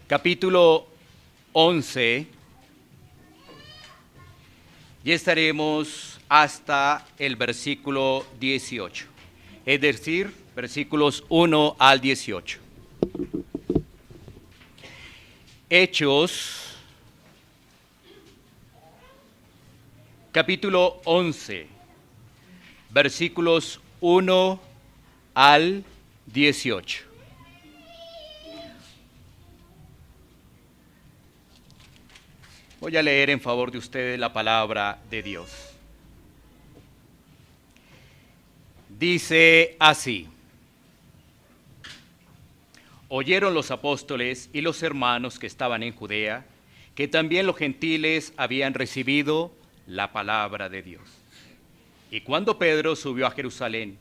capítulo 11, y estaremos hasta el versículo 18, es decir, versículos 1 al 18. Hechos, capítulo 11, versículos 1 al 18. Voy a leer en favor de ustedes la palabra de Dios. Dice así: oyeron los apóstoles y los hermanos que estaban en Judea, que también los gentiles habían recibido la palabra de Dios. Y cuando Pedro subió a Jerusalén,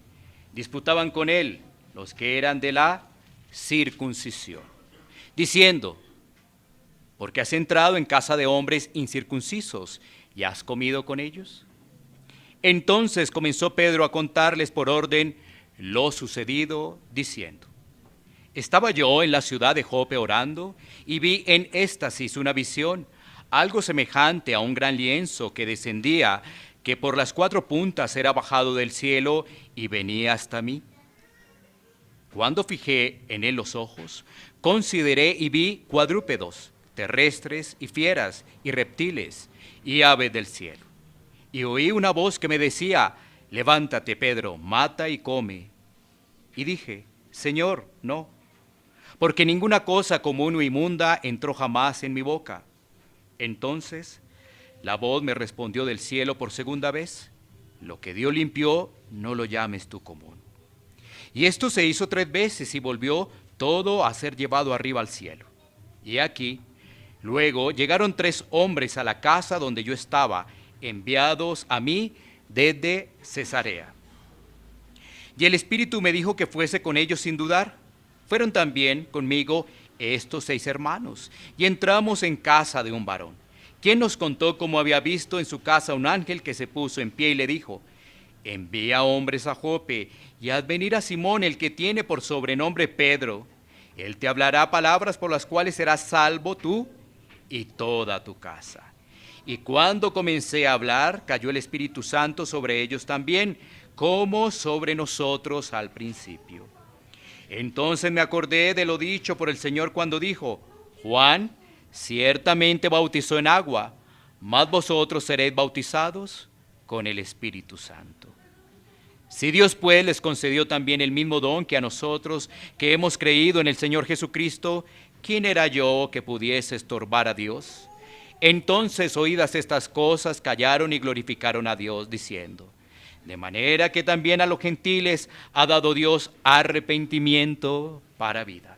disputaban con él los que eran de la circuncisión, diciendo: ¿por qué has entrado en casa de hombres incircuncisos y has comido con ellos? Entonces comenzó Pedro a contarles por orden lo sucedido, diciendo: estaba yo en la ciudad de Jope orando, y vi en éxtasis una visión, algo semejante a un gran lienzo que descendía, que por las 4 puntas era bajado del cielo y venía hasta mí. Cuando fijé en él los ojos, consideré y vi cuadrúpedos, terrestres y fieras y reptiles y aves del cielo. Y oí una voz que me decía: levántate, Pedro, mata y come. Y dije: Señor, no, porque ninguna cosa común o inmunda entró jamás en mi boca. Entonces la voz me respondió del cielo por segunda vez: lo que Dios limpió, no lo llames tú común. Y esto se hizo 3 veces y volvió todo a ser llevado arriba al cielo. Y aquí, luego llegaron 3 hombres a la casa donde yo estaba, enviados a mí desde Cesarea. Y el Espíritu me dijo que fuese con ellos sin dudar. Fueron también conmigo estos 6 hermanos, y entramos en casa de un varón, quien nos contó cómo había visto en su casa un ángel que se puso en pie y le dijo: envía hombres a Jope y haz venir a Simón, el que tiene por sobrenombre Pedro. Él te hablará palabras por las cuales serás salvo tú y toda tu casa. Y cuando comencé a hablar, cayó el Espíritu Santo sobre ellos también, como sobre nosotros al principio. Entonces me acordé de lo dicho por el Señor cuando dijo: Juan ciertamente bautizó en agua, mas vosotros seréis bautizados con el Espíritu Santo. Si Dios pues les concedió también el mismo don que a nosotros, que hemos creído en el Señor Jesucristo, ¿quién era yo que pudiese estorbar a Dios? Entonces, oídas estas cosas, callaron y glorificaron a Dios, diciendo: de manera que también a los gentiles ha dado Dios arrepentimiento para vida.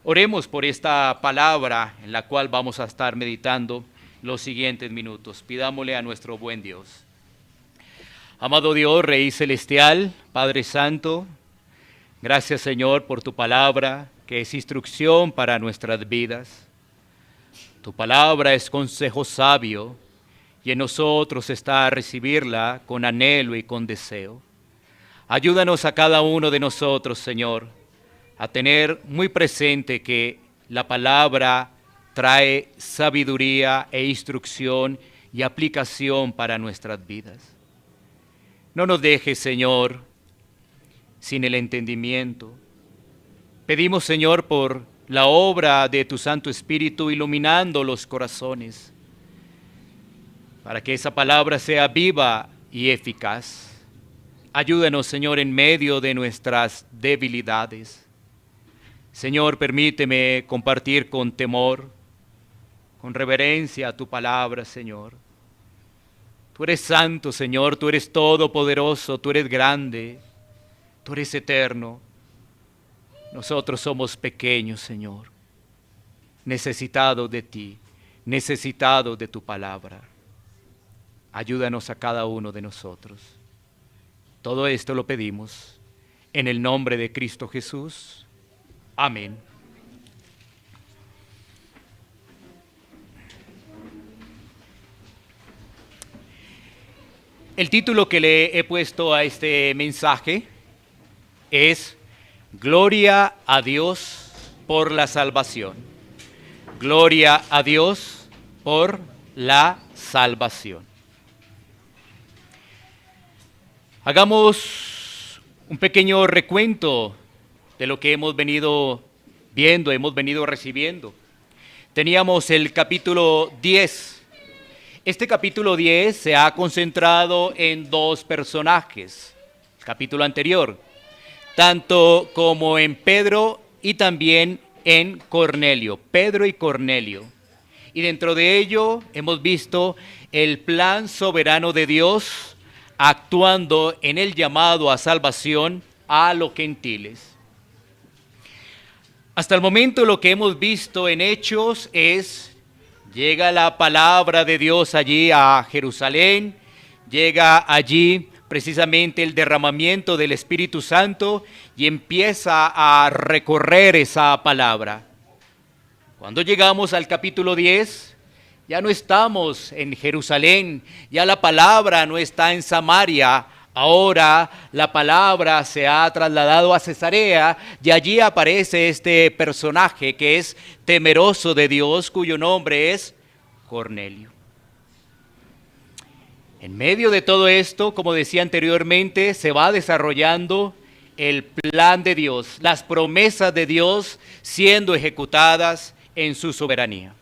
Oremos por esta palabra en la cual vamos a estar meditando los siguientes minutos. Pidámosle a nuestro buen Dios. Amado Dios, Rey Celestial, Padre Santo, gracias, Señor, por tu palabra, que es instrucción para nuestras vidas. Tu palabra es consejo sabio, y en nosotros está recibirla con anhelo y con deseo. Ayúdanos a cada uno de nosotros, Señor, a tener muy presente que la palabra trae sabiduría e instrucción y aplicación para nuestras vidas. No nos dejes, Señor, sin el entendimiento. Pedimos, Señor, por la obra de tu Santo Espíritu iluminando los corazones, para que esa palabra sea viva y eficaz. Ayúdanos, Señor, en medio de nuestras debilidades. Señor, permíteme compartir con temor, con reverencia tu palabra, Señor. Tú eres santo, Señor, tú eres todopoderoso, tú eres grande, tú eres eterno. Nosotros somos pequeños, Señor, necesitados de ti, necesitados de tu palabra. Ayúdanos a cada uno de nosotros. Todo esto lo pedimos en el nombre de Cristo Jesús. Amén. El título que le he puesto a este mensaje es Gloria a Dios por la salvación. Gloria a Dios por la salvación. Hagamos un pequeño recuento de lo que hemos venido viendo, hemos venido recibiendo. Teníamos el capítulo 10. Este capítulo 10 se ha concentrado en dos personajes. El capítulo anterior, tanto como en Pedro y también en Cornelio, Pedro y Cornelio. Y dentro de ello hemos visto el plan soberano de Dios actuando en el llamado a salvación a los gentiles. Hasta el momento lo que hemos visto en Hechos es, llega la palabra de Dios allí a Jerusalén, llega allí precisamente el derramamiento del Espíritu Santo y empieza a recorrer esa palabra. Cuando llegamos al capítulo 10, ya no estamos en Jerusalén, ya la palabra no está en Samaria, ahora la palabra se ha trasladado a Cesarea y allí aparece este personaje que es temeroso de Dios, cuyo nombre es Cornelio. En medio de todo esto, como decía anteriormente, se va desarrollando el plan de Dios, las promesas de Dios siendo ejecutadas en su soberanía.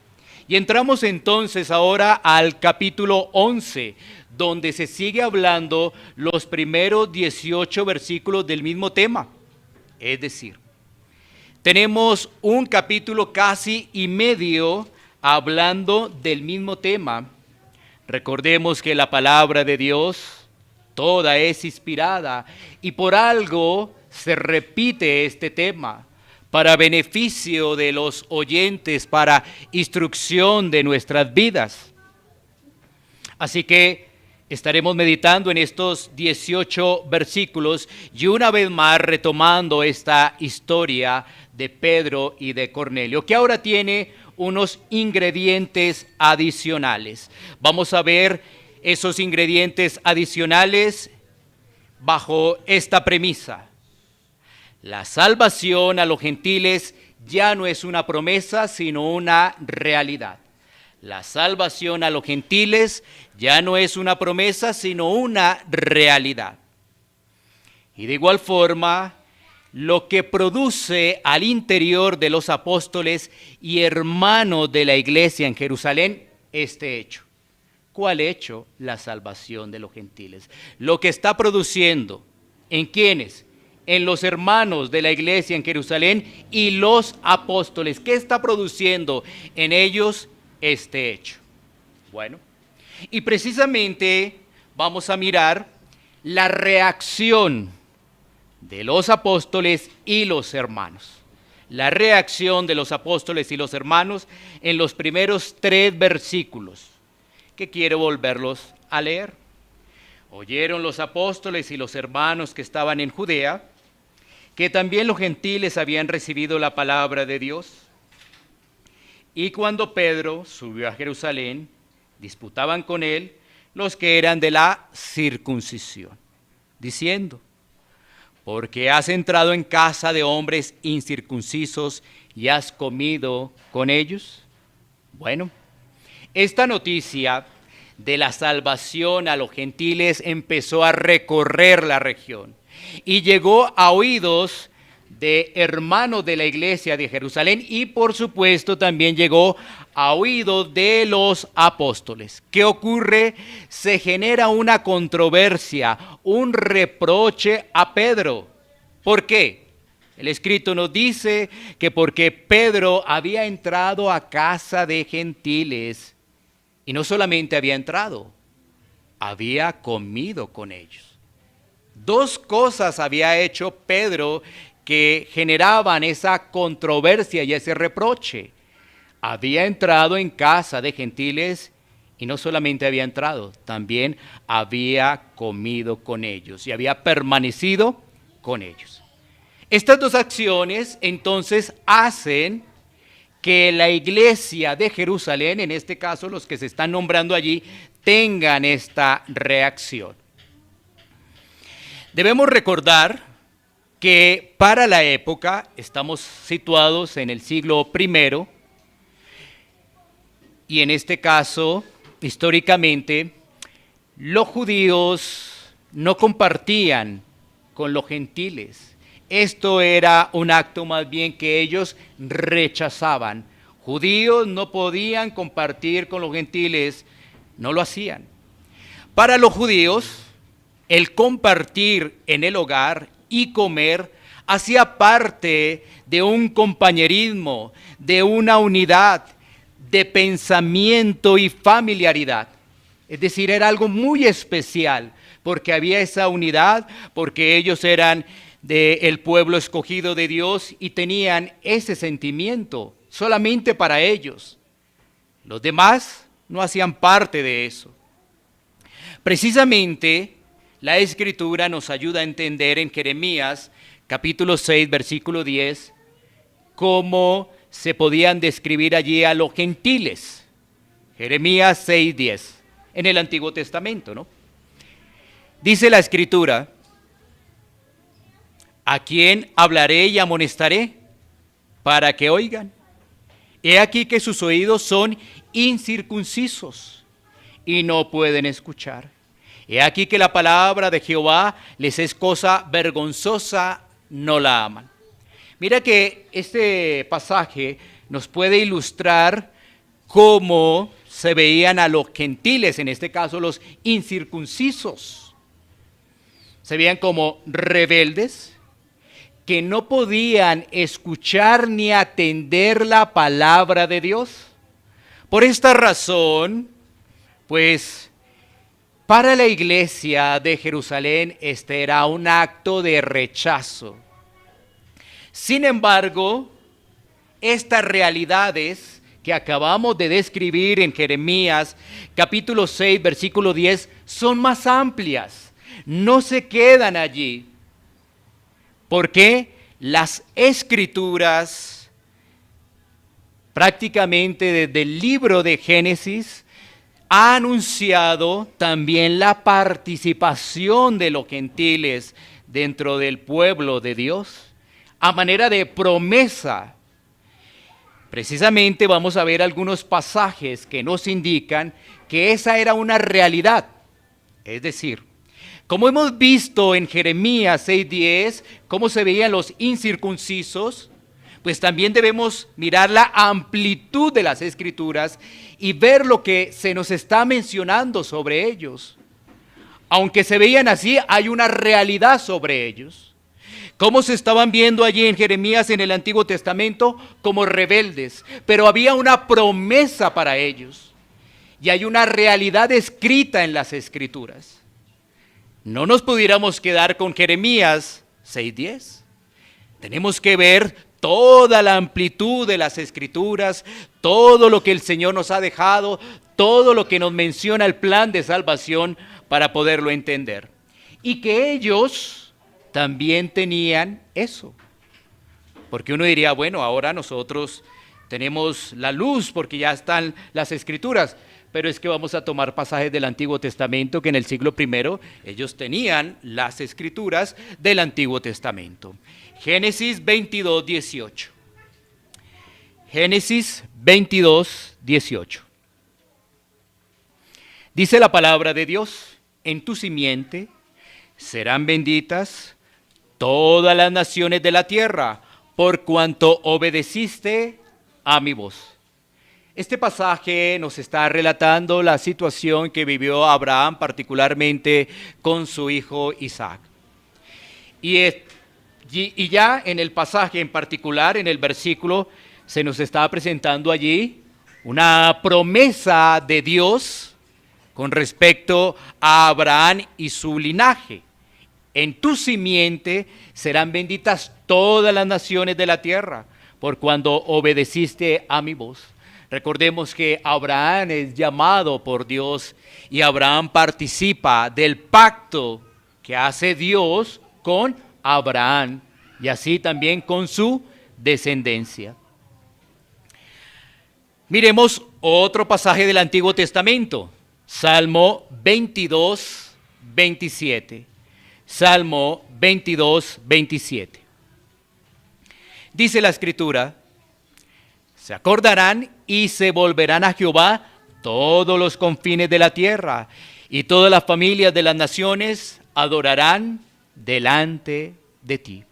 Y entramos entonces ahora al capítulo 11, donde se sigue hablando los primeros 18 versículos del mismo tema. Es decir, tenemos un capítulo casi y medio hablando del mismo tema. Recordemos que la palabra de Dios toda es inspirada y por algo se repite este tema, para beneficio de los oyentes, para instrucción de nuestras vidas. Así que estaremos meditando en estos 18 versículos y una vez más retomando esta historia de Pedro y de Cornelio, que ahora tiene unos ingredientes adicionales. Vamos a ver esos ingredientes adicionales bajo esta premisa. La salvación a los gentiles ya no es una promesa, sino una realidad. La salvación a los gentiles ya no es una promesa, sino una realidad. Y de igual forma, lo que produce al interior de los apóstoles y hermanos de la iglesia en Jerusalén este hecho. ¿Cuál hecho? La salvación de los gentiles. Lo que está produciendo, ¿en quiénes? En los hermanos de la iglesia en Jerusalén y los apóstoles. ¿Qué está produciendo en ellos este hecho? Bueno, y precisamente vamos a mirar la reacción de los apóstoles y los hermanos. La reacción de los apóstoles y los hermanos en los primeros 3 versículos, que quiero volverlos a leer. Oyeron los apóstoles y los hermanos que estaban en Judea, que también los gentiles habían recibido la palabra de Dios. Y cuando Pedro subió a Jerusalén, disputaban con él los que eran de la circuncisión, diciendo: ¿por qué has entrado en casa de hombres incircuncisos y has comido con ellos? Bueno, esta noticia de la salvación a los gentiles empezó a recorrer la región y llegó a oídos de hermanos de la iglesia de Jerusalén y por supuesto también llegó a oídos de los apóstoles. ¿Qué ocurre? Se genera una controversia, un reproche a Pedro. ¿Por qué? El escrito nos dice que porque Pedro había entrado a casa de gentiles y no solamente había entrado, había comido con ellos. 2 cosas había hecho Pedro que generaban esa controversia y ese reproche. Había entrado en casa de gentiles y no solamente había entrado, también había comido con ellos y había permanecido con ellos. Estas 2 acciones entonces hacen que la iglesia de Jerusalén, en este caso los que se están nombrando allí, tengan esta reacción. Debemos recordar que para la época, estamos situados en el siglo I, y en este caso, históricamente, los judíos no compartían con los gentiles. Esto era un acto más bien que ellos rechazaban. Judíos no podían compartir con los gentiles, no lo hacían. Para los judíos, el compartir en el hogar y comer hacía parte de un compañerismo, de una unidad, de pensamiento y familiaridad. Es decir, era algo muy especial, porque había esa unidad, porque ellos eran del pueblo escogido de Dios y tenían ese sentimiento solamente para ellos. Los demás no hacían parte de eso. Precisamente, la Escritura nos ayuda a entender en Jeremías, capítulo 6, versículo 10, cómo se podían describir allí a los gentiles. Jeremías 6, 10, en el Antiguo Testamento, ¿no? Dice la Escritura: ¿a quién hablaré y amonestaré para que oigan? He aquí que sus oídos son incircuncisos y no pueden escuchar. He aquí que la palabra de Jehová les es cosa vergonzosa, no la aman. Mira que este pasaje nos puede ilustrar cómo se veían a los gentiles, en este caso los incircuncisos. Se veían como rebeldes, que no podían escuchar ni atender la palabra de Dios. Por esta razón, pues, para la iglesia de Jerusalén este era un acto de rechazo. Sin embargo, estas realidades que acabamos de describir en Jeremías capítulo 6, versículo 10, son más amplias. No se quedan allí. Porque las Escrituras, prácticamente desde el libro de Génesis, ha anunciado también la participación de los gentiles dentro del pueblo de Dios, a manera de promesa. Precisamente vamos a ver algunos pasajes que nos indican que esa era una realidad. Es decir, como hemos visto en Jeremías 6:10, cómo se veían los incircuncisos, pues también debemos mirar la amplitud de las Escrituras y ver lo que se nos está mencionando sobre ellos. Aunque se veían así, hay una realidad sobre ellos. ¿Cómo se estaban viendo allí en Jeremías en el Antiguo Testamento? Como rebeldes, pero había una promesa para ellos. Y hay una realidad escrita en las Escrituras. No nos pudiéramos quedar con Jeremías 6:10. Tenemos que ver toda la amplitud de las Escrituras, todo lo que el Señor nos ha dejado, todo lo que nos menciona el plan de salvación para poderlo entender. Y que ellos también tenían eso. Porque uno diría, bueno, ahora nosotros tenemos la luz porque ya están las Escrituras. Pero es que vamos a tomar pasajes del Antiguo Testamento que en el siglo I ellos tenían las Escrituras del Antiguo Testamento. Génesis 22, 18. Génesis 22, 18. Dice la palabra de Dios: en tu simiente serán benditas todas las naciones de la tierra, por cuanto obedeciste a mi voz. Este pasaje nos está relatando la situación que vivió Abraham, particularmente con su hijo Isaac. Y ya en el pasaje en particular, en el versículo, se nos está presentando allí una promesa de Dios con respecto a Abraham y su linaje. En tu simiente serán benditas todas las naciones de la tierra, por cuando obedeciste a mi voz. Recordemos que Abraham es llamado por Dios y Abraham participa del pacto que hace Dios con Abraham y así también con su descendencia. Miremos otro pasaje del Antiguo Testamento, Salmo 22, 27. Salmo 22, 27. Dice la Escritura: Se acordarán y se volverán a Jehová todos los confines de la tierra, y todas las familias de las naciones adorarán delante de ti.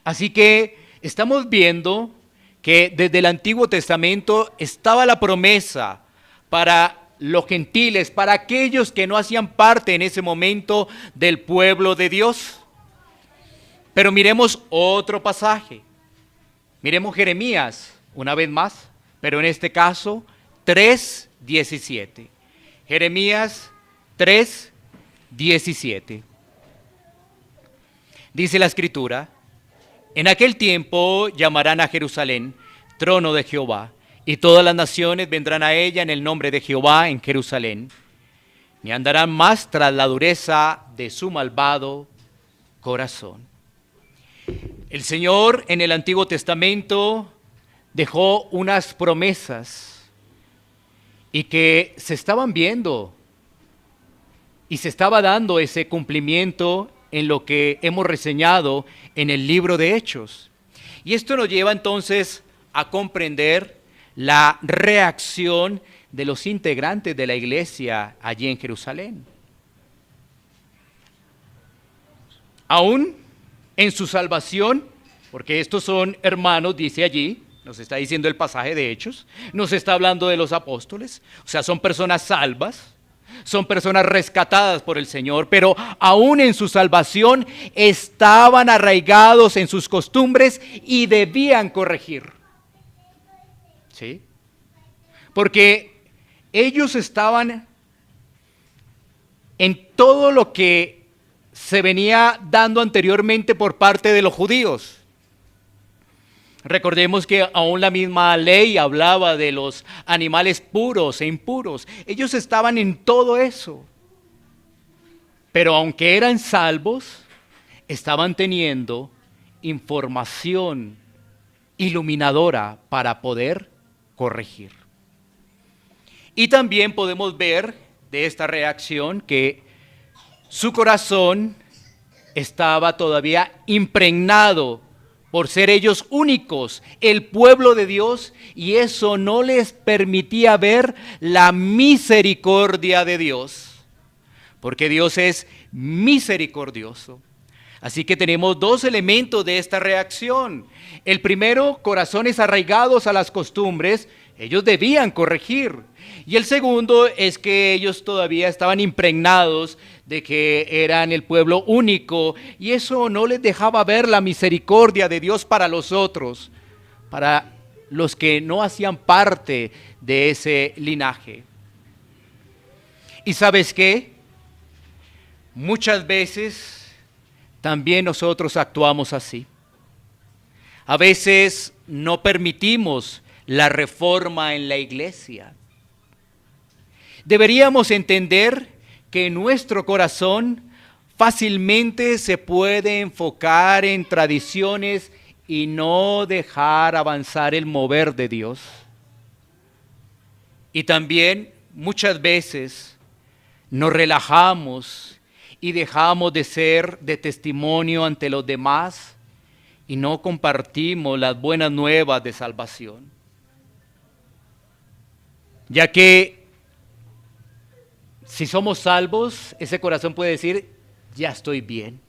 Así que estamos viendo que desde el Antiguo Testamento estaba la promesa para los gentiles, para aquellos que no hacían parte en ese momento del pueblo de Dios. Pero miremos otro pasaje. Miremos Jeremías, una vez más, pero en este caso 3:17. Jeremías 3:17. Dice la Escritura: en aquel tiempo llamarán a Jerusalén trono de Jehová, y todas las naciones vendrán a ella en el nombre de Jehová en Jerusalén, ni andarán más tras la dureza de su malvado corazón. El Señor en el Antiguo Testamento dejó unas promesas y que se estaban viendo y se estaba dando ese cumplimiento en lo que hemos reseñado en el libro de Hechos. Y esto nos lleva entonces a comprender la reacción de los integrantes de la iglesia allí en Jerusalén. Aún en su salvación, porque estos son hermanos, dice allí, nos está diciendo el pasaje de Hechos, nos está hablando de los apóstoles, o sea, son personas salvas, son personas rescatadas por el Señor, pero aún en su salvación estaban arraigados en sus costumbres y debían corregir. ¿Sí? Porque ellos estaban en todo lo que se venía dando anteriormente por parte de los judíos. Recordemos que aún la misma ley hablaba de los animales puros e impuros. Ellos estaban en todo eso. Pero aunque eran salvos, estaban teniendo información iluminadora para poder corregir. Y también podemos ver de esta reacción que su corazón estaba todavía impregnado por ser ellos únicos, el pueblo de Dios, y eso no les permitía ver la misericordia de Dios, porque Dios es misericordioso. Así que tenemos dos elementos de esta reacción. El primero, corazones arraigados a las costumbres, ellos debían corregir. Y el segundo es que ellos todavía estaban impregnados de que eran el pueblo único, y eso no les dejaba ver la misericordia de Dios para los otros, para los que no hacían parte de ese linaje. ¿Y sabes qué? Muchas veces también nosotros actuamos así. A veces no permitimos la reforma en la iglesia. Deberíamos entender que nuestro corazón fácilmente se puede enfocar en tradiciones y no dejar avanzar el mover de Dios. Y también muchas veces nos relajamos y dejamos de ser de testimonio ante los demás y no compartimos las buenas nuevas de salvación. Ya que si somos salvos, ese corazón puede decir, ya estoy bien,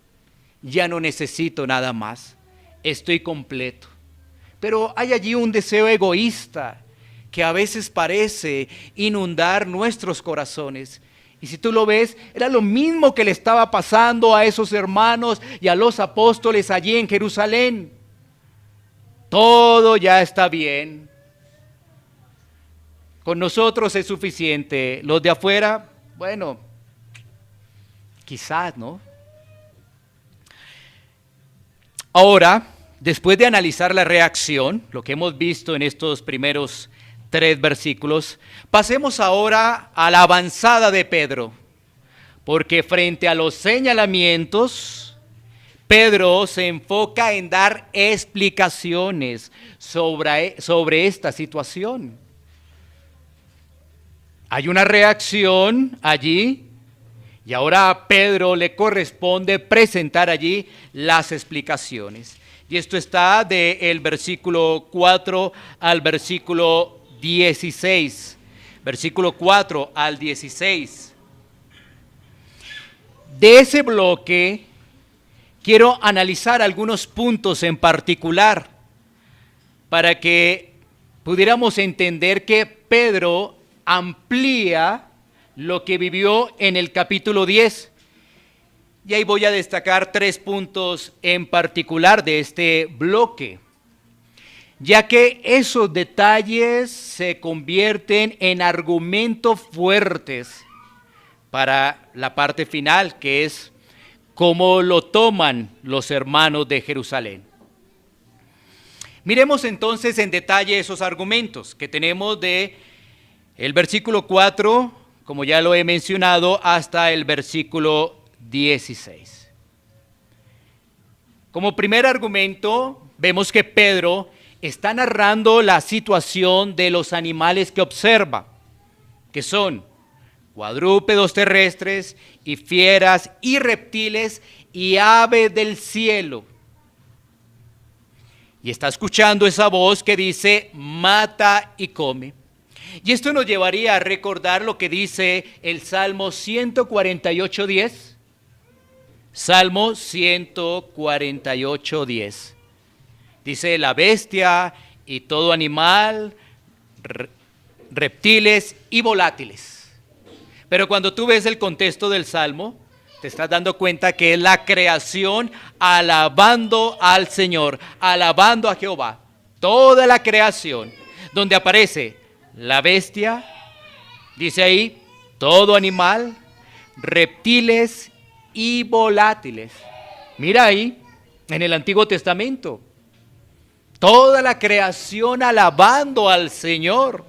ya no necesito nada más, estoy completo. Pero hay allí un deseo egoísta que a veces parece inundar nuestros corazones. Y si tú lo ves, era lo mismo que le estaba pasando a esos hermanos y a los apóstoles allí en Jerusalén. Todo ya está bien. Con nosotros es suficiente. Los de afuera, bueno, quizás, ¿no? Ahora, después de analizar la reacción, lo que hemos visto en estos primeros 3 versículos, pasemos ahora a la avanzada de Pedro, porque frente a los señalamientos, Pedro se enfoca en dar explicaciones sobre esta situación. Hay una reacción allí y ahora a Pedro le corresponde presentar allí las explicaciones. Y esto está del versículo 4 al versículo 16. Versículo 4 al 16. De ese bloque quiero analizar algunos puntos en particular para que pudiéramos entender que Pedro amplía lo que vivió en el capítulo 10. Y ahí voy a destacar 3 puntos en particular de este bloque, ya que esos detalles se convierten en argumentos fuertes para la parte final, que es cómo lo toman los hermanos de Jerusalén. Miremos entonces en detalle esos argumentos que tenemos de el versículo 4, como ya lo he mencionado, hasta el versículo 16. Como primer argumento, vemos que Pedro está narrando la situación de los animales que observa, que son cuadrúpedos terrestres y fieras y reptiles y aves del cielo. Y está escuchando esa voz que dice, mata y come. Y esto nos llevaría a recordar lo que dice el Salmo 148:10. Salmo 148:10. Dice, la bestia y todo animal, reptiles y volátiles. Pero cuando tú ves el contexto del Salmo, te estás dando cuenta que es la creación alabando al Señor, alabando a Jehová. Toda la creación, donde aparece la bestia, dice ahí, todo animal, reptiles y volátiles. Mira ahí, en el Antiguo Testamento, toda la creación alabando al Señor.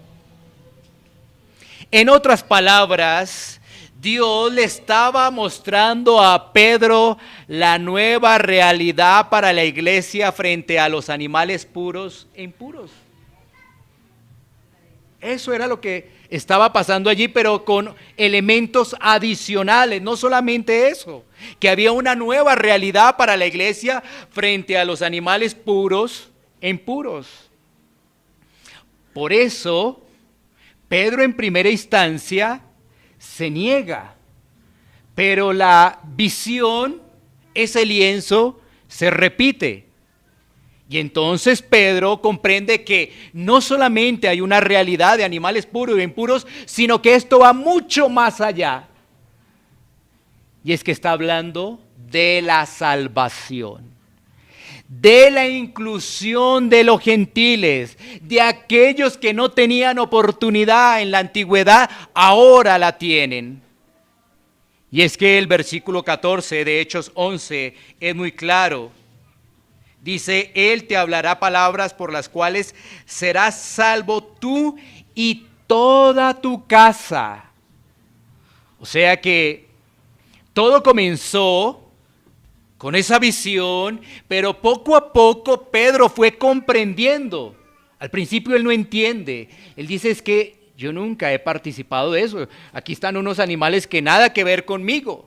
En otras palabras, Dios le estaba mostrando a Pedro la nueva realidad para la iglesia frente a los animales puros e impuros. Eso era lo que estaba pasando allí, pero con elementos adicionales, no solamente eso, que había una nueva realidad para la iglesia frente a los animales puros e impuros. Por eso, Pedro en primera instancia se niega, pero la visión, ese lienzo, se repite. Y entonces Pedro comprende que no solamente hay una realidad de animales puros e impuros, sino que esto va mucho más allá. Y es que está hablando de la salvación, de la inclusión de los gentiles, de aquellos que no tenían oportunidad en la antigüedad, ahora la tienen. Y es que el versículo 14 de Hechos 11 es muy claro. Dice, Él te hablará palabras por las cuales serás salvo tú y toda tu casa. O sea que todo comenzó con esa visión, pero poco a poco Pedro fue comprendiendo. Al principio él no entiende. Él dice, es que yo nunca he participado de eso. Aquí están unos animales que nada que ver conmigo.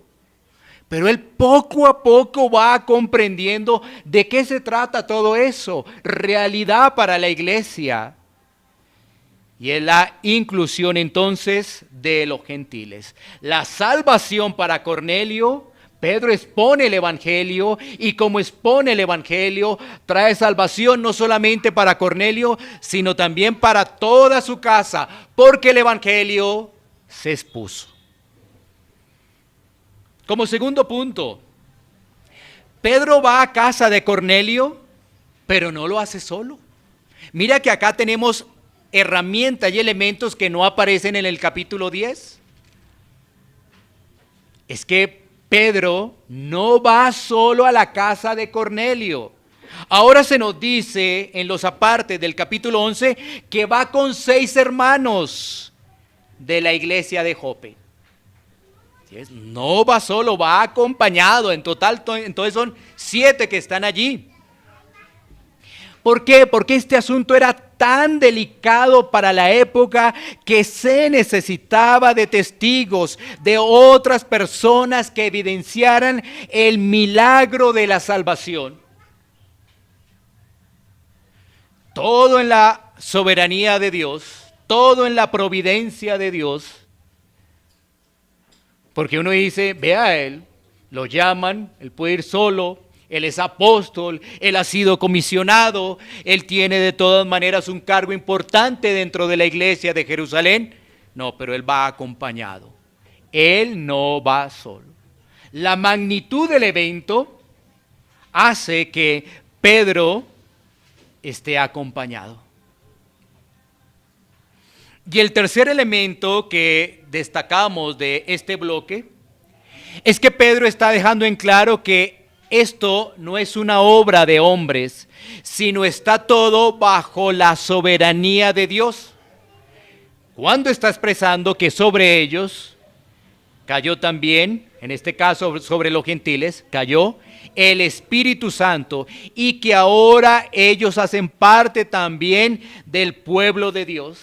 Pero él poco a poco va comprendiendo de qué se trata todo eso. Realidad para la iglesia. Y es la inclusión entonces de los gentiles. La salvación para Cornelio. Pedro expone el evangelio y como expone el evangelio, trae salvación no solamente para Cornelio, sino también para toda su casa, porque el evangelio se expuso. Como segundo punto, Pedro va a casa de Cornelio, pero no lo hace solo. Mira que acá tenemos herramientas y elementos que no aparecen en el capítulo 10. Es que Pedro no va solo a la casa de Cornelio. Ahora se nos dice en los apartes del capítulo 11 que va con 6 hermanos de la iglesia de Jope. No va solo, va acompañado. En total, entonces son 7 que están allí. ¿Por qué? Porque este asunto era tan delicado para la época que se necesitaba de testigos, de otras personas que evidenciaran el milagro de la salvación. todo en la soberanía de Dios, todo en la providencia de Dios. Porque uno dice, ve a él, lo llaman, él puede ir solo, él es apóstol, él ha sido comisionado, él tiene de todas maneras un cargo importante dentro de la iglesia de Jerusalén. No, pero él va acompañado, él no va solo. La magnitud del evento hace que Pedro esté acompañado. Y el tercer elemento que destacamos de este bloque es que Pedro está dejando en claro que esto no es una obra de hombres, sino está todo bajo la soberanía de Dios. Cuando está expresando que sobre ellos cayó también, en este caso sobre los gentiles, cayó el Espíritu Santo y que ahora ellos hacen parte también del pueblo de Dios.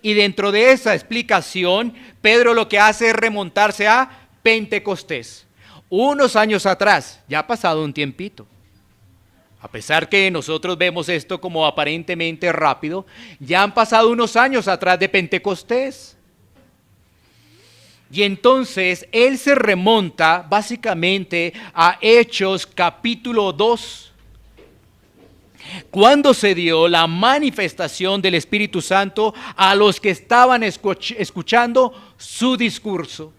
Y dentro de esa explicación, Pedro lo que hace es remontarse a Pentecostés. Unos años atrás, ya ha pasado un tiempito. A pesar que nosotros vemos esto como aparentemente rápido, ya han pasado unos años atrás de Pentecostés. Y entonces él se remonta básicamente a Hechos capítulo 2. Cuando se dio la manifestación del Espíritu Santo a los que estaban escuchando su discurso.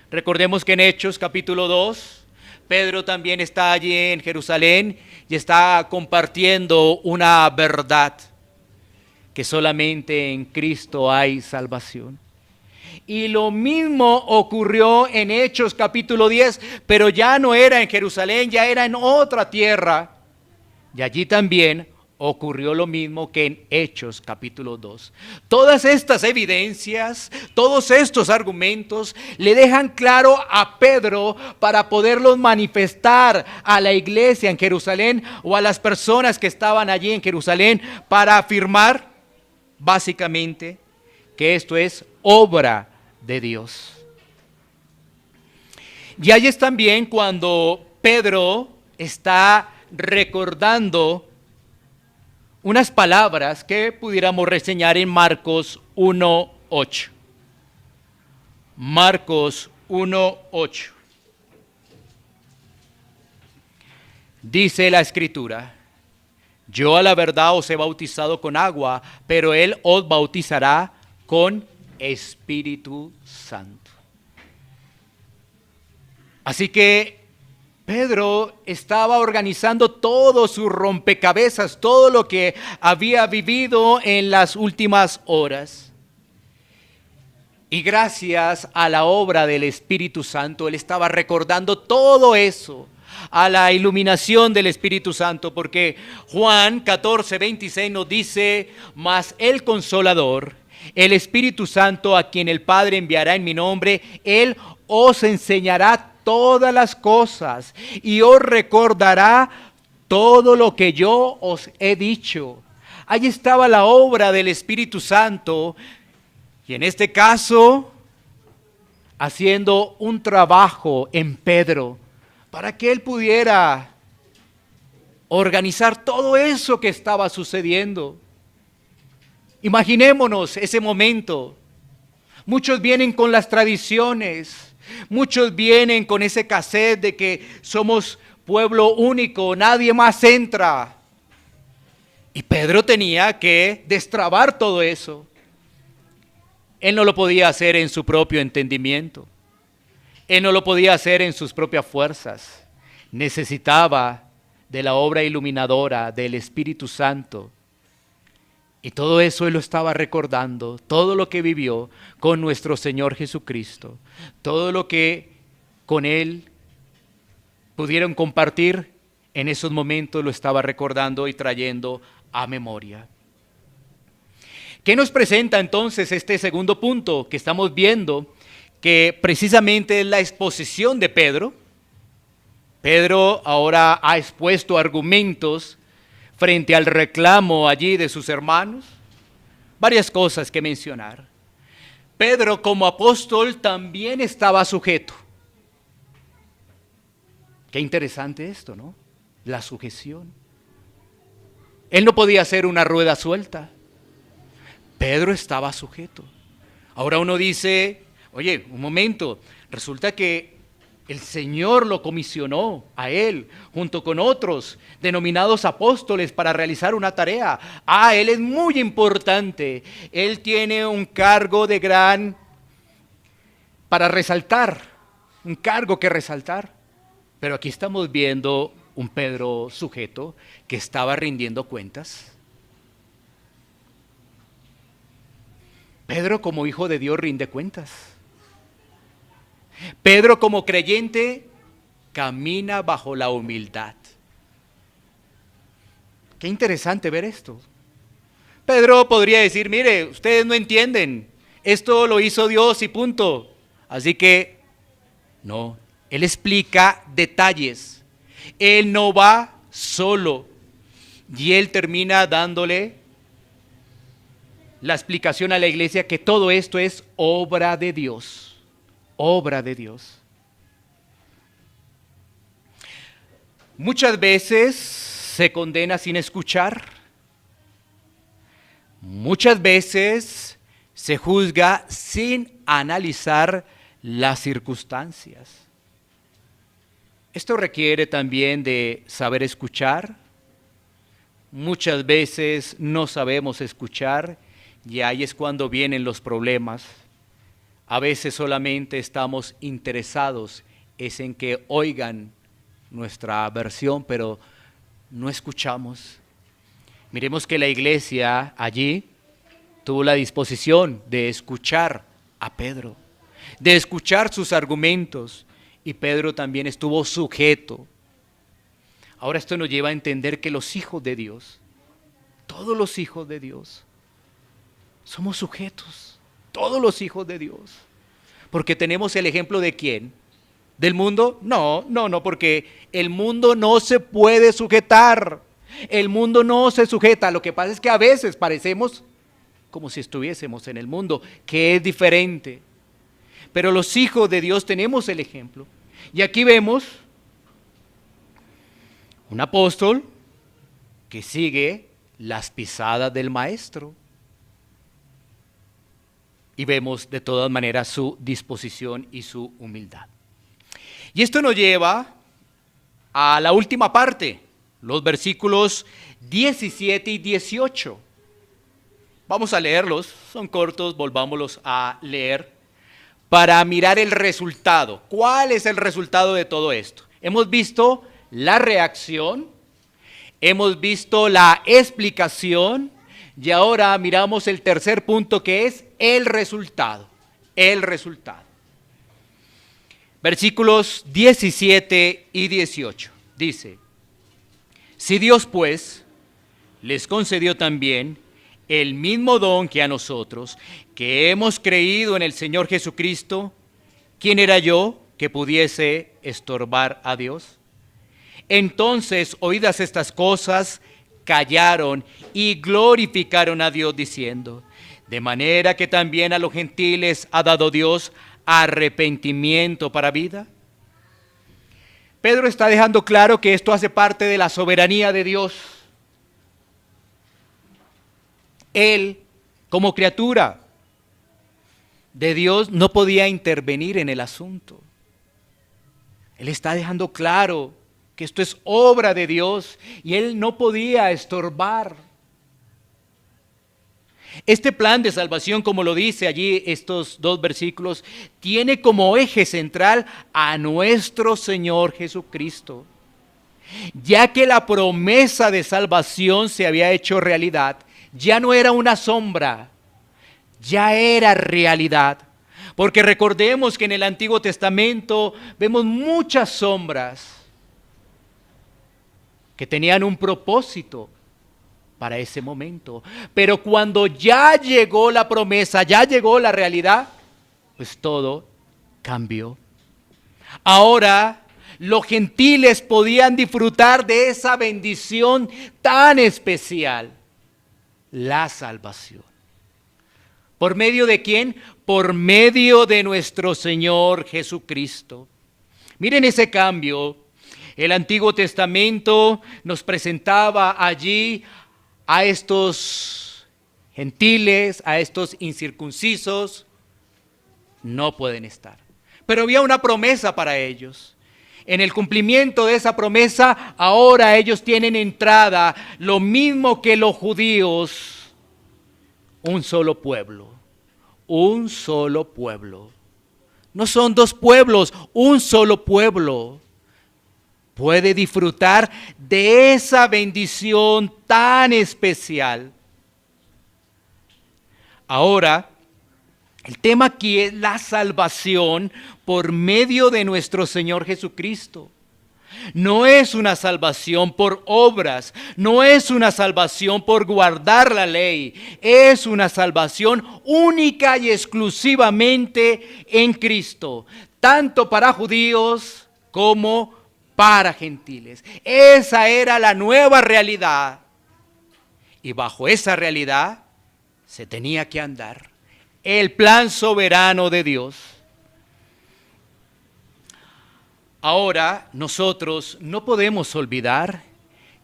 Recordemos que en Hechos capítulo 2, Pedro también está allí en Jerusalén y está compartiendo una verdad, que solamente en Cristo hay salvación. Y lo mismo ocurrió en Hechos capítulo 10, pero ya no era en Jerusalén, ya era en otra tierra. Y allí también ocurrió lo mismo que en Hechos capítulo 2. Todas estas evidencias, todos estos argumentos le dejan claro a Pedro para poderlos manifestar a la iglesia en Jerusalén o a las personas que estaban allí en Jerusalén para afirmar básicamente que esto es obra de Dios. Y ahí es también cuando Pedro está recordando unas palabras que pudiéramos reseñar en Marcos 1:8. Marcos 1:8. Dice la Escritura: yo a la verdad os he bautizado con agua, pero él os bautizará con Espíritu Santo. Así que Pedro estaba organizando todo su rompecabezas, todo lo que había vivido en las últimas horas. Y gracias a la obra del Espíritu Santo, él estaba recordando todo eso, a la iluminación del Espíritu Santo, porque Juan 14:26 nos dice: mas el Consolador, el Espíritu Santo, a quien el Padre enviará en mi nombre, él os enseñará todas las cosas y os recordará todo lo que yo os he dicho. Allí estaba la obra del Espíritu Santo, y en este caso haciendo un trabajo en Pedro para que él pudiera organizar todo eso que estaba sucediendo. Imaginémonos ese momento. Muchos vienen con las tradiciones. Muchos vienen con ese cassette de que somos pueblo único, nadie más entra. Y Pedro tenía que destrabar todo eso. Él no lo podía hacer en su propio entendimiento. Él no lo podía hacer en sus propias fuerzas. Necesitaba de la obra iluminadora del Espíritu Santo. Y todo eso él lo estaba recordando, todo lo que vivió con nuestro Señor Jesucristo, todo lo que con él pudieron compartir en esos momentos lo estaba recordando y trayendo a memoria. ¿Qué nos presenta entonces este segundo punto que estamos viendo? Que precisamente es la exposición de Pedro. Pedro ahora ha expuesto argumentos frente al reclamo allí de sus hermanos. Varias cosas que mencionar. Pedro como apóstol también estaba sujeto. Qué interesante esto, ¿no? La sujeción. Él no podía hacer una rueda suelta. Pedro estaba sujeto. Ahora uno dice, oye, un momento, resulta que el Señor lo comisionó a él, junto con otros denominados apóstoles, para realizar una tarea. Él es muy importante. Él tiene un cargo para resaltar, un cargo que resaltar. Pero aquí estamos viendo un Pedro sujeto que estaba rindiendo cuentas. Pedro, como hijo de Dios, rinde cuentas. Pedro, como creyente, camina bajo la humildad. Qué interesante ver esto. Pedro podría decir, mire, ustedes no entienden, esto lo hizo Dios y punto. Así que, no, él explica detalles. Él no va solo. Y él termina dándole la explicación a la iglesia que todo esto es obra de Dios. Obra de Dios. Muchas veces se condena sin escuchar. Muchas veces se juzga sin analizar las circunstancias. Esto requiere también de saber escuchar. Muchas veces no sabemos escuchar y ahí es cuando vienen los problemas. A veces solamente estamos interesados en que oigan nuestra versión, pero no escuchamos. Miremos que la iglesia allí tuvo la disposición de escuchar a Pedro, de escuchar sus argumentos, y Pedro también estuvo sujeto. Ahora esto nos lleva a entender que los hijos de Dios, todos los hijos de Dios, somos sujetos, todos los hijos de Dios. Porque tenemos el ejemplo de ¿quién? ¿Del mundo? No, porque el mundo no se puede sujetar. El mundo no se sujeta. Lo que pasa es que a veces parecemos como si estuviésemos en el mundo, que es diferente. Pero los hijos de Dios tenemos el ejemplo. Y aquí vemos un apóstol que sigue las pisadas del maestro. Y vemos de todas maneras su disposición y su humildad. Y esto nos lleva a la última parte, los versículos 17 y 18. Vamos a leerlos, son cortos, volvámoslos a leer para mirar el resultado. ¿Cuál es el resultado de todo esto? Hemos visto la reacción, hemos visto la explicación y ahora miramos el tercer punto, que es el resultado. El resultado. Versículos 17 y 18. Dice: si Dios pues les concedió también el mismo don que a nosotros, que hemos creído en el Señor Jesucristo, ¿quién era yo que pudiese estorbar a Dios? Entonces, oídas estas cosas, callaron y glorificaron a Dios diciendo: de manera que también a los gentiles ha dado Dios arrepentimiento para vida. Pedro está dejando claro que esto hace parte de la soberanía de Dios. Él, como criatura de Dios, no podía intervenir en el asunto. Él está dejando claro que esto es obra de Dios y él no podía estorbar. Este plan de salvación, como lo dice allí estos dos versículos, tiene como eje central a nuestro Señor Jesucristo. Ya que la promesa de salvación se había hecho realidad, ya no era una sombra, ya era realidad. Porque recordemos que en el Antiguo Testamento vemos muchas sombras que tenían un propósito para ese momento. Pero cuando ya llegó la promesa, ya llegó la realidad, pues todo cambió. Ahora los gentiles podían disfrutar de esa bendición tan especial, la salvación. ¿Por medio de quién? Por medio de nuestro Señor Jesucristo. Miren ese cambio. El Antiguo Testamento nos presentaba allí a estos gentiles, a estos incircuncisos, no pueden estar. Pero había una promesa para ellos. En el cumplimiento de esa promesa, ahora ellos tienen entrada, lo mismo que los judíos, un solo pueblo. Un solo pueblo. No son dos pueblos, un solo pueblo. Puede disfrutar de esa bendición tan especial. Ahora, el tema aquí es la salvación por medio de nuestro Señor Jesucristo. No es una salvación por obras, no es una salvación por guardar la ley, es una salvación única y exclusivamente en Cristo, tanto para judíos como para gentiles. Esa era la nueva realidad y bajo esa realidad se tenía que andar. El plan soberano de Dios. Ahora, nosotros no podemos olvidar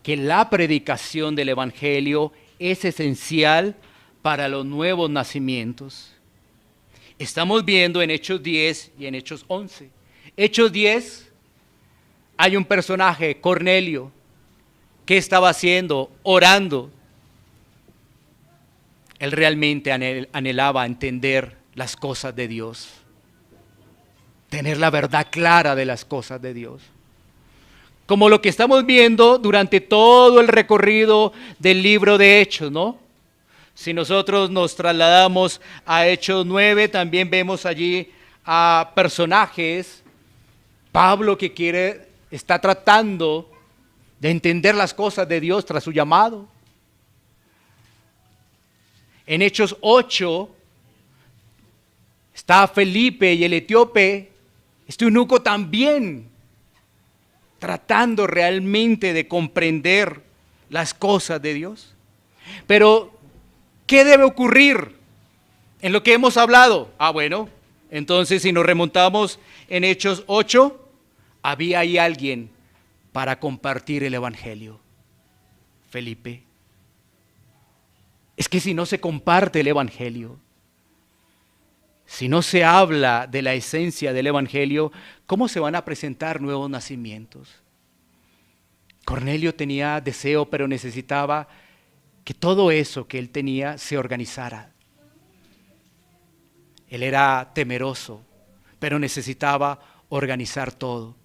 que la predicación del Evangelio es esencial para los nuevos nacimientos. Estamos viendo en Hechos 10 y en Hechos 11. Hechos 10, hay un personaje, Cornelio, que estaba haciendo, orando. Él realmente anhelaba entender las cosas de Dios, tener la verdad clara de las cosas de Dios. Como lo que estamos viendo durante todo el recorrido del libro de Hechos, ¿no? Si nosotros nos trasladamos a Hechos 9, también vemos allí a personajes. Pablo que está tratando de entender las cosas de Dios tras su llamado. En Hechos 8 está Felipe y el etíope, este eunuco también, tratando realmente de comprender las cosas de Dios. Pero, ¿qué debe ocurrir en lo que hemos hablado? Bueno, entonces si nos remontamos en Hechos 8, había ahí alguien para compartir el Evangelio, Felipe. Es que si no se comparte el Evangelio, si no se habla de la esencia del Evangelio, ¿cómo se van a presentar nuevos nacimientos? Cornelio tenía deseo, pero necesitaba que todo eso que él tenía se organizara. Él era temeroso, pero necesitaba organizar todo.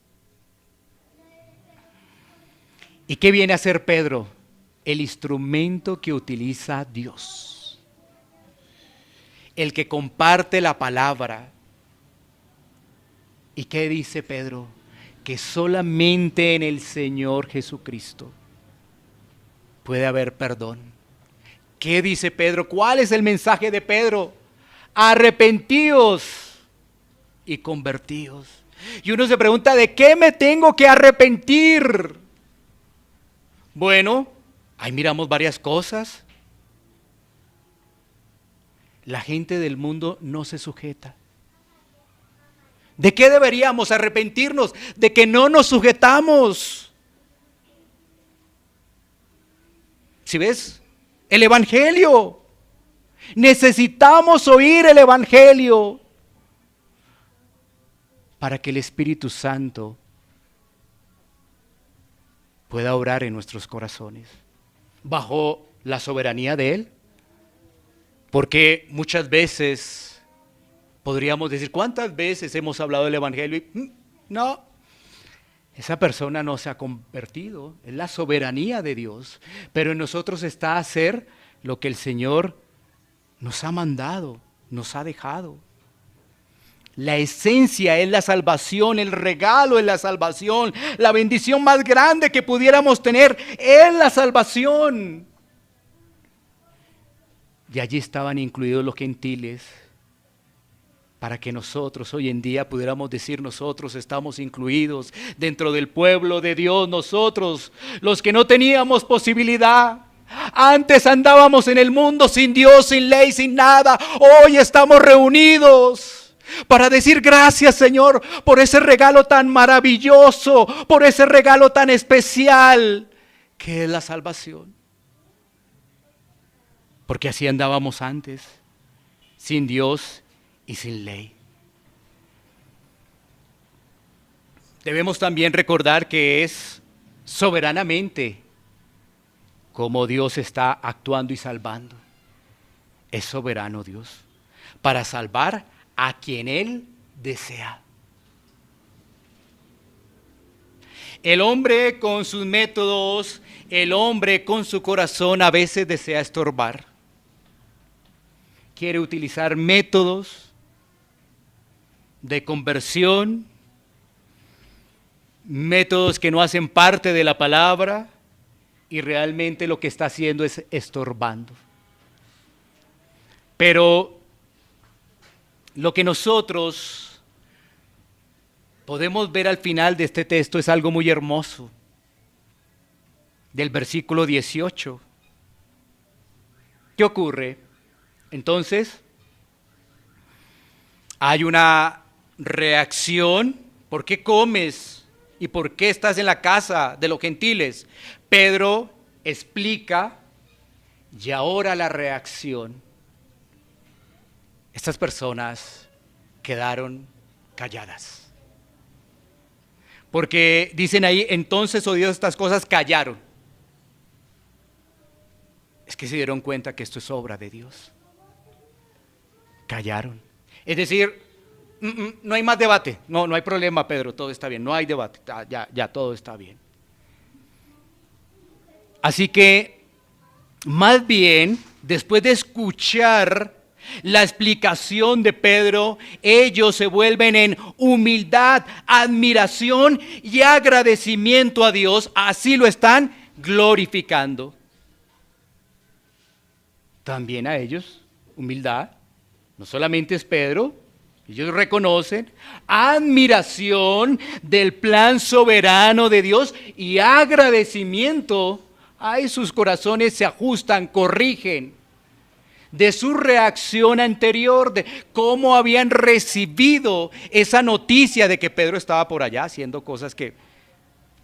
¿Y qué viene a hacer Pedro? El instrumento que utiliza Dios, el que comparte la palabra. ¿Y qué dice Pedro? Que solamente en el Señor Jesucristo puede haber perdón. ¿Qué dice Pedro? ¿Cuál es el mensaje de Pedro? Arrepentíos y convertíos. Y uno se pregunta, ¿de qué me tengo que arrepentir? Bueno, ahí miramos varias cosas. La gente del mundo no se sujeta. ¿De qué deberíamos arrepentirnos? De que no nos sujetamos. ¿Sí ves? El Evangelio. Necesitamos oír el Evangelio para que el Espíritu Santo pueda obrar en nuestros corazones bajo la soberanía de Él. Porque muchas veces podríamos decir, ¿cuántas veces hemos hablado del Evangelio? Y no, esa persona no se ha convertido. Es la soberanía de Dios. Pero en nosotros está hacer lo que el Señor nos ha mandado, nos ha dejado. La esencia es la salvación, el regalo es la salvación, la bendición más grande que pudiéramos tener es la salvación. Y allí estaban incluidos los gentiles, para que nosotros hoy en día pudiéramos decir, nosotros estamos incluidos dentro del pueblo de Dios, nosotros los que no teníamos posibilidad. Antes andábamos en el mundo sin Dios, sin ley, sin nada. Hoy estamos reunidos para decir gracias, Señor, por ese regalo tan maravilloso, por ese regalo tan especial que es la salvación. porque así andábamos antes, sin Dios y sin ley. Debemos también recordar que es soberanamente como Dios está actuando y salvando. Es soberano Dios para salvar a quien Él desea. El hombre con sus métodos, el hombre con su corazón a veces desea estorbar. Quiere utilizar métodos de conversión, métodos que no hacen parte de la palabra y realmente lo que está haciendo es estorbando. Pero lo que nosotros podemos ver al final de este texto es algo muy hermoso. Del versículo 18. ¿Qué ocurre? Entonces, hay una reacción. ¿Por qué comes? ¿Y por qué estás en la casa de los gentiles? Pedro explica, y ahora la reacción. Estas personas quedaron calladas. Porque dicen ahí, entonces oyó estas cosas, callaron. Es que se dieron cuenta que esto es obra de Dios. Callaron. Es decir, no hay más debate. No hay problema, Pedro, todo está bien. No hay debate, ya todo está bien. Así que, más bien, después de escuchar la explicación de Pedro, ellos se vuelven en humildad, admiración y agradecimiento a Dios. Así lo están glorificando. También a ellos, humildad. No solamente es Pedro, ellos reconocen admiración del plan soberano de Dios y agradecimiento. Ay, sus corazones se ajustan, corrigen de su reacción anterior, de cómo habían recibido esa noticia de que Pedro estaba por allá haciendo cosas que,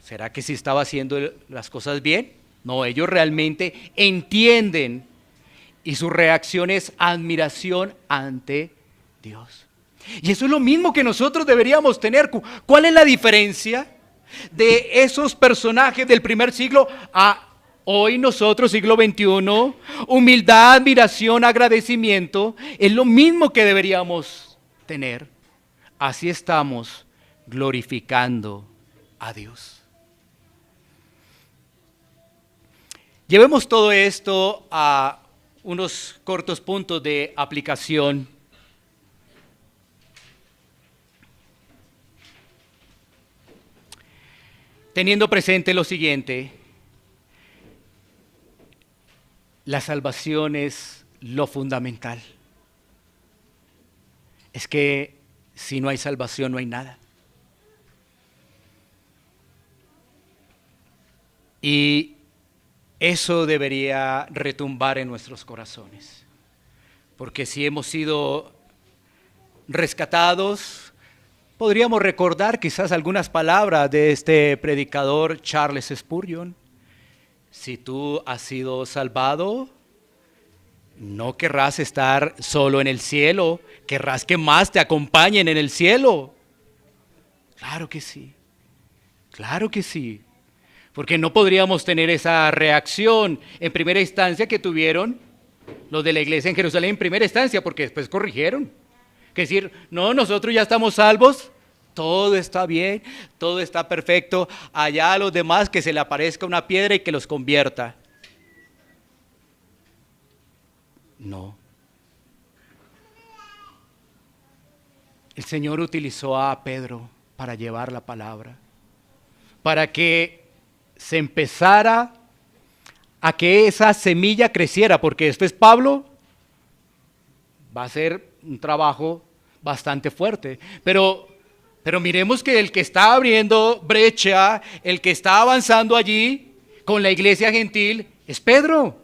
¿será que sí estaba haciendo las cosas bien? No, ellos realmente entienden y su reacción es admiración ante Dios. Y eso es lo mismo que nosotros deberíamos tener. ¿Cuál es la diferencia de esos personajes del primer siglo a hoy nosotros, siglo XXI? Humildad, admiración, agradecimiento, es lo mismo que deberíamos tener. Así estamos glorificando a Dios. Llevemos todo esto a unos cortos puntos de aplicación. Teniendo presente lo siguiente: la salvación es lo fundamental. Es que si no hay salvación no hay nada. Y eso debería retumbar en nuestros corazones. Porque si hemos sido rescatados, podríamos recordar quizás algunas palabras de este predicador Charles Spurgeon. Si tú has sido salvado, no querrás estar solo en el cielo, querrás que más te acompañen en el cielo. Claro que sí, claro que sí. Porque no podríamos tener esa reacción en primera instancia que tuvieron los de la iglesia en Jerusalén en primera instancia, porque después corrigieron. Que decir, no, nosotros ya estamos salvos, todo está bien, todo está perfecto. Allá a los demás que se le aparezca una piedra y que los convierta. No. El Señor utilizó a Pedro para llevar la palabra, para que se empezara a que esa semilla creciera, porque después Pablo va a hacer un trabajo bastante fuerte. Pero miremos que el que está abriendo brecha, el que está avanzando allí con la iglesia gentil, es Pedro.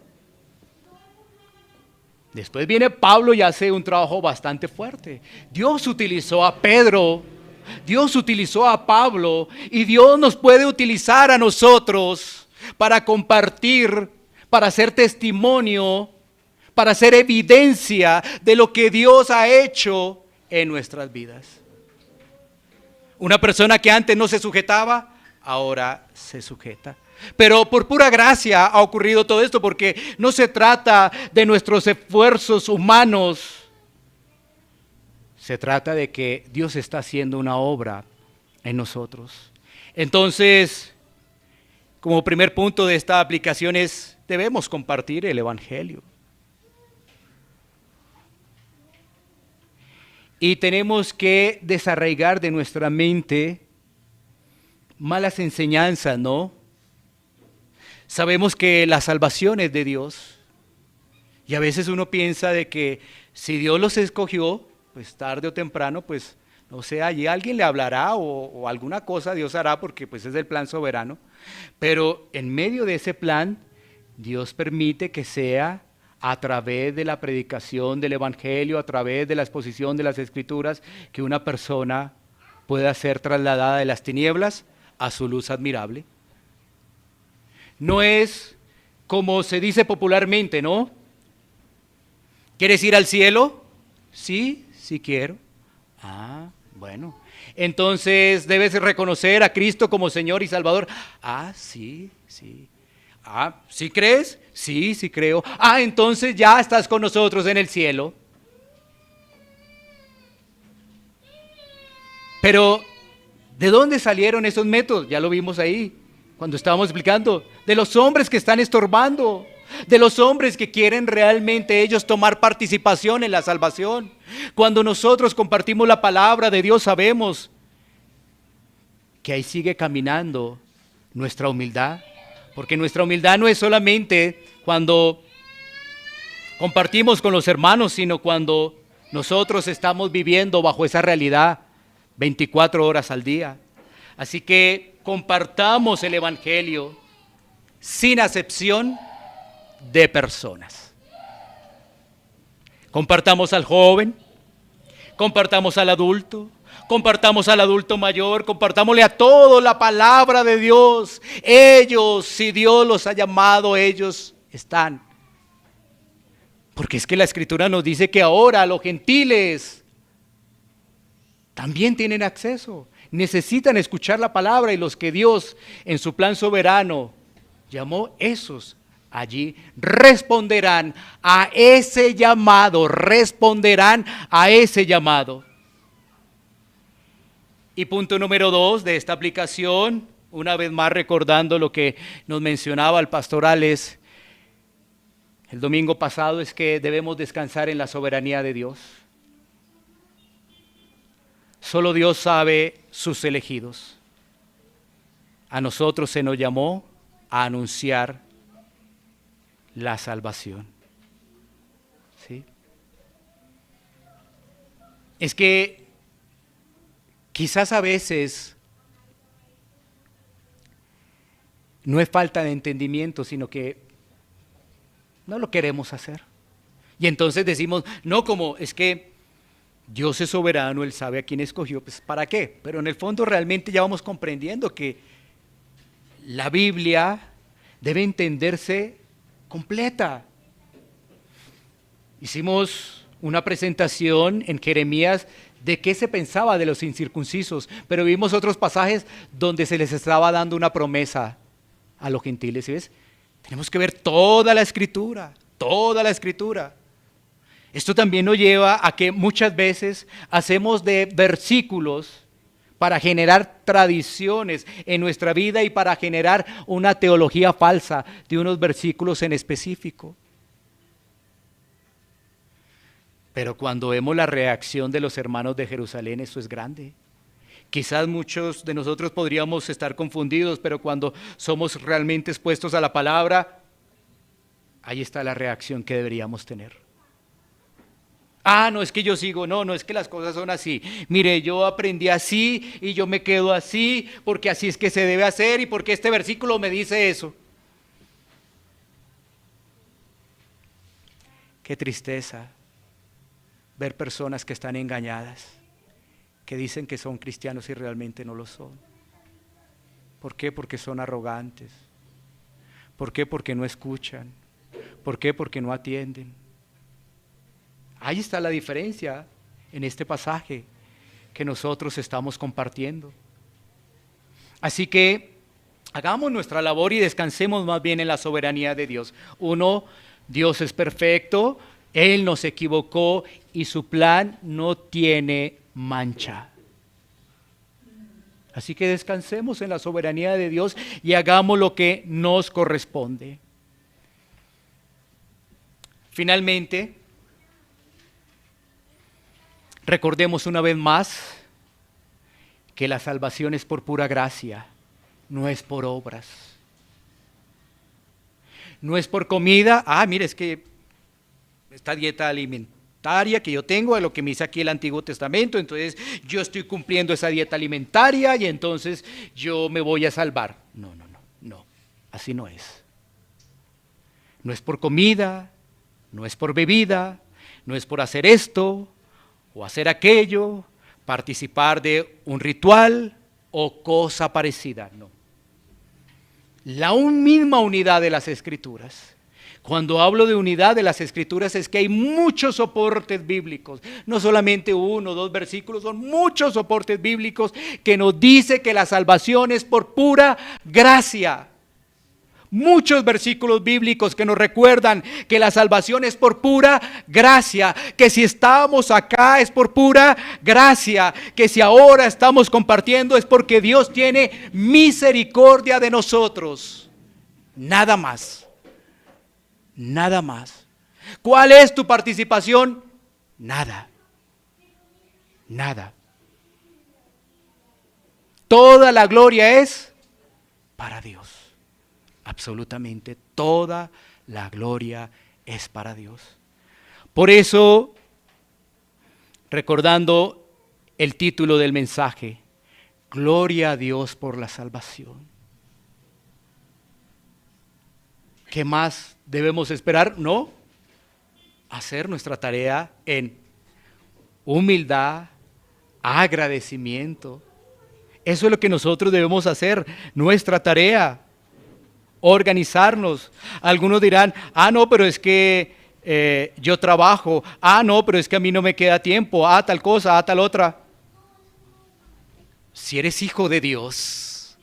Después viene Pablo y hace un trabajo bastante fuerte. Dios utilizó a Pedro, Dios utilizó a Pablo, y Dios nos puede utilizar a nosotros para compartir, para hacer testimonio, para hacer evidencia de lo que Dios ha hecho en nuestras vidas. Una persona que antes no se sujetaba, ahora se sujeta. Pero por pura gracia ha ocurrido todo esto, porque no se trata de nuestros esfuerzos humanos. Se trata de que Dios está haciendo una obra en nosotros. Entonces, como primer punto de esta aplicación es, debemos compartir el Evangelio. Y tenemos que desarraigar de nuestra mente malas enseñanzas, ¿no? Sabemos que la salvación es de Dios. Y a veces uno piensa de que si Dios los escogió, pues tarde o temprano, pues no sé, allí alguien le hablará o alguna cosa Dios hará, porque pues es el plan soberano. Pero en medio de ese plan, Dios permite que sea a través de la predicación del Evangelio, a través de la exposición de las Escrituras, que una persona pueda ser trasladada de las tinieblas a su luz admirable. No es como se dice popularmente, ¿no? ¿Quieres ir al cielo? Sí, sí quiero. Ah, bueno. Entonces debes reconocer a Cristo como Señor y Salvador. Ah, sí, sí. Ah, ¿sí crees? Sí, sí creo. Ah, entonces ya estás con nosotros en el cielo. Pero, ¿de dónde salieron esos métodos? Ya lo vimos ahí, cuando estábamos explicando. De los hombres que están estorbando. De los hombres que quieren realmente ellos tomar participación en la salvación. Cuando nosotros compartimos la palabra de Dios, sabemos que ahí sigue caminando nuestra humildad. Porque nuestra humildad no es solamente cuando compartimos con los hermanos, sino cuando nosotros estamos viviendo bajo esa realidad 24 horas al día. Así que compartamos el Evangelio sin acepción de personas. Compartamos al joven, compartamos al adulto, compartamos al adulto mayor, compartámosle a todos la palabra de Dios. Ellos, si Dios los ha llamado, ellos están. Porque es que la Escritura nos dice que ahora los gentiles también tienen acceso. Necesitan escuchar la palabra, y los que Dios en su plan soberano llamó, esos allí responderán a ese llamado, responderán a ese llamado. Y punto número 2 de esta aplicación, una vez más recordando lo que nos mencionaba el pastor Alex el domingo pasado, es que debemos descansar en la soberanía de Dios. Solo Dios sabe sus elegidos. A nosotros se nos llamó a anunciar la salvación. ¿Sí? Es que quizás a veces no es falta de entendimiento, sino que no lo queremos hacer. Y entonces decimos, no, como es que Dios es soberano, Él sabe a quién escogió, pues ¿para qué? Pero en el fondo realmente ya vamos comprendiendo que la Biblia debe entenderse completa. Hicimos una presentación en Jeremías de qué se pensaba de los incircuncisos, pero vimos otros pasajes donde se les estaba dando una promesa a los gentiles. ¿Sí ves? Tenemos que ver toda la Escritura, toda la Escritura. Esto también nos lleva a que muchas veces hacemos de versículos para generar tradiciones en nuestra vida y para generar una teología falsa de unos versículos en específico. Pero cuando vemos la reacción de los hermanos de Jerusalén, eso es grande. Quizás muchos de nosotros podríamos estar confundidos, pero cuando somos realmente expuestos a la palabra, ahí está la reacción que deberíamos tener. Ah, no es que yo sigo, no es que las cosas son así. Mire, yo aprendí así y yo me quedo así porque así es que se debe hacer y porque este versículo me dice eso. Qué tristeza ver personas que están engañadas, que dicen que son cristianos y realmente no lo son. ¿Por qué? Porque son arrogantes. ¿Por qué? Porque no escuchan. ¿Por qué? Porque no atienden. Ahí está la diferencia en este pasaje que nosotros estamos compartiendo. Así que hagamos nuestra labor y descansemos más bien en la soberanía de Dios. Uno, Dios es perfecto, Él no se equivocó y su plan no tiene mancha. Así que descansemos en la soberanía de Dios y hagamos lo que nos corresponde. Finalmente, recordemos una vez más que la salvación es por pura gracia, no es por obras. No es por comida. Mire, es que esta dieta alimentaria que yo tengo, es lo que me dice aquí el Antiguo Testamento, entonces yo estoy cumpliendo esa dieta alimentaria y entonces yo me voy a salvar. No, así no es. No es por comida, no es por bebida, no es por hacer esto o hacer aquello, participar de un ritual o cosa parecida, no. La misma unidad de las Escrituras. Cuando hablo de unidad de las Escrituras es que hay muchos soportes bíblicos, no solamente 1 o 2 versículos, son muchos soportes bíblicos que nos dice que la salvación es por pura gracia. Muchos versículos bíblicos que nos recuerdan que la salvación es por pura gracia, que si estamos acá es por pura gracia, que si ahora estamos compartiendo es porque Dios tiene misericordia de nosotros. Nada más. Nada más. ¿Cuál es tu participación? Nada. Nada. Toda la gloria es para Dios. Absolutamente toda la gloria es para Dios. Por eso, recordando el título del mensaje, Gloria a Dios por la salvación. ¿Qué más debemos esperar? No, hacer nuestra tarea en humildad, agradecimiento. Eso es lo que nosotros debemos hacer, nuestra tarea. Organizarnos. Algunos dirán, no, pero es que yo trabajo. No, pero es que a mí no me queda tiempo. Tal cosa, tal otra. Si eres hijo de Dios,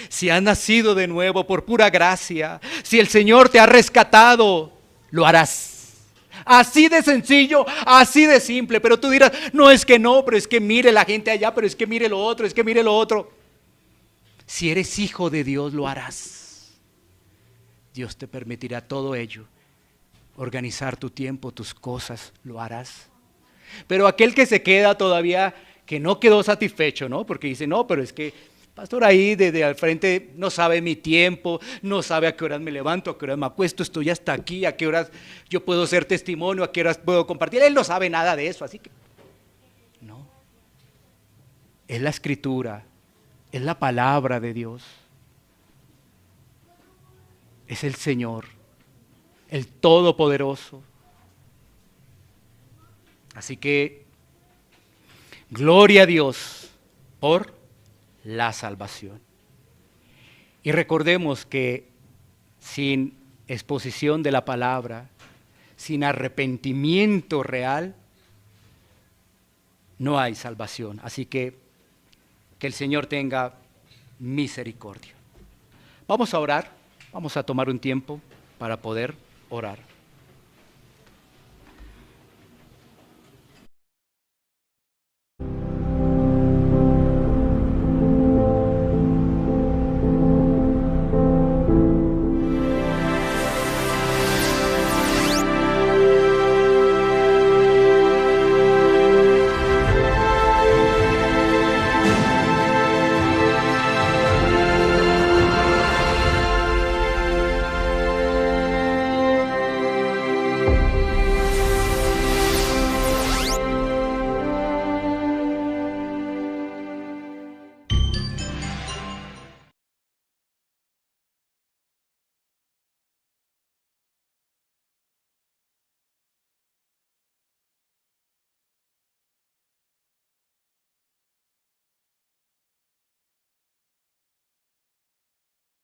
si has nacido de nuevo por pura gracia, si el Señor te ha rescatado, lo harás. Así de sencillo, así de simple. Pero tú dirás, no, es que no, pero es que mire la gente allá, pero es que mire lo otro, es que mire lo otro. Si eres hijo de Dios, lo harás. Dios te permitirá todo ello. Organizar tu tiempo, tus cosas, lo harás. Pero aquel que se queda todavía, que no quedó satisfecho, ¿no? Porque dice, no, pero es que pastor ahí desde al frente no sabe mi tiempo, no sabe a qué horas me levanto, a qué horas me acuesto, estoy hasta aquí, a qué horas yo puedo ser testimonio, a qué horas puedo compartir. Él no sabe nada de eso, así que no. Es la Escritura, es la palabra de Dios. Es el Señor, el Todopoderoso. Así que, gloria a Dios por la salvación. Y recordemos que sin exposición de la palabra, sin arrepentimiento real, no hay salvación. Así que el Señor tenga misericordia. Vamos a orar. Vamos a tomar un tiempo para poder orar.